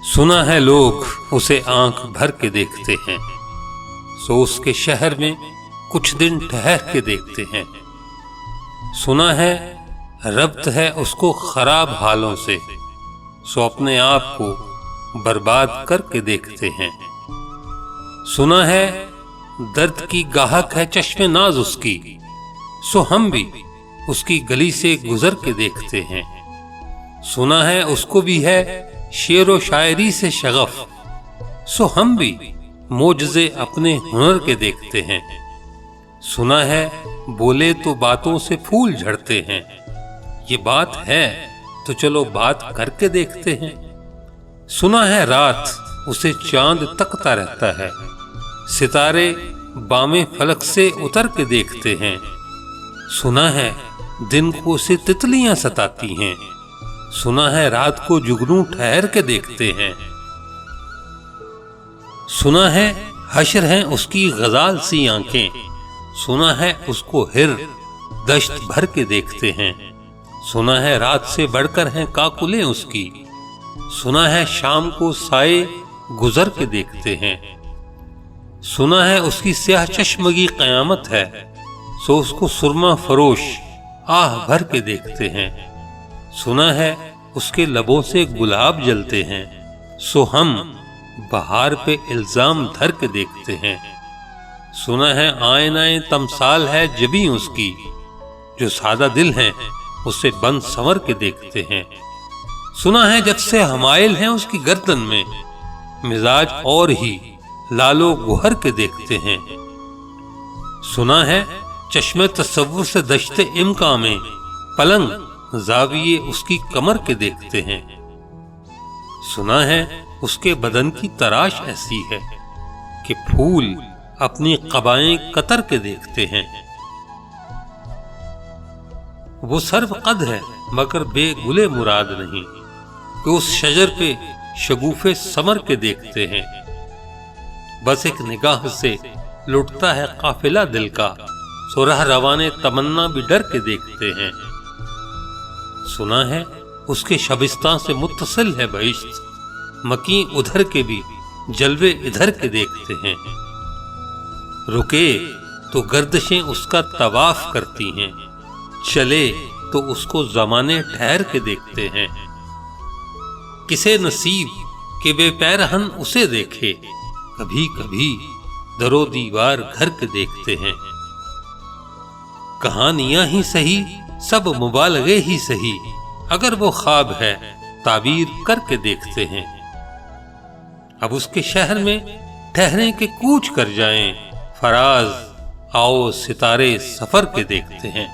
सुना है लोग उसे आंख भर के देखते हैं, सो उसके शहर में कुछ दिन ठहर के देखते हैं। सुना है रब्त है उसको खराब हालों से, सो अपने आप को बर्बाद करके देखते हैं। सुना है दर्द की गाहक है चश्मे नाज उसकी, सो हम भी उसकी गली से गुजर के देखते हैं। सुना है उसको भी है शेरो शायरी से शगफ, सो हम भी मोजज़े अपने हुनर के देखते हैं। सुना है बोले तो बातों से फूल झड़ते हैं, ये बात है तो चलो बात करके देखते हैं। सुना है रात उसे चांद तकता रहता है, सितारे बामे फलक से उतर के देखते हैं। सुना है दिन को उसे तितलियां सताती हैं, सुना है रात को जुगनू ठहर के देखते हैं। सुना है हश्र हैं उसकी गजाल सी आंखें, सुना है उसको हिर दश्त भर के देखते हैं। सुना है रात से बढ़कर हैं काकुले उसकी, सुना है शाम को साए गुजर के देखते हैं। सुना है उसकी स्याह चश्मगी कयामत है, सो उसको सुरमा फरोश आह भर के देखते हैं। सुना है उसके लबों से गुलाब जलते हैं, सो हम बहार पे इल्जाम धर के देखते हैं। सुना है आईनाए तमसाल है जबी उसकी, जो सादा दिल है उसे बंद संवर के देखते हैं। सुना है जब से हमायल हैं उसकी गर्दन में, मिजाज और ही लालो गुहर के देखते हैं। सुना है चश्मे तसव्वुर से दश्ते इम्का में पलंग जाविये उसकी कमर के देखते हैं। सुना है उसके बदन की तराश ऐसी है कि फूल अपनी कबाएं कतर के देखते हैं। वो सर्व कद है मगर बेगुले मुराद नहीं, कि उस शजर पे शगुफे समर के देखते हैं। बस एक निगाह से लुटता है काफिला दिल का, सो राह रवाने तमन्ना भी डर के देखते हैं। सुना है उसके शबिस्तान से मुत्तसिल है बहिश्त, मकी उधर के भी जलवे इधर के देखते हैं। रुके तो गर्दिशें उसका तवाफ करती हैं, चले तो उसको जमाने ठहर के देखते हैं। किसे नसीब के बेपैरहन उसे देखे, कभी कभी दरो दीवार घर के देखते हैं। कहानियां ही सही सब मुबालगे ही सही, अगर वो ख्वाब है ताबीर करके देखते हैं। अब उसके शहर में ठहरे के कूच कर जाएं, फराज आओ सितारे सफर के देखते हैं।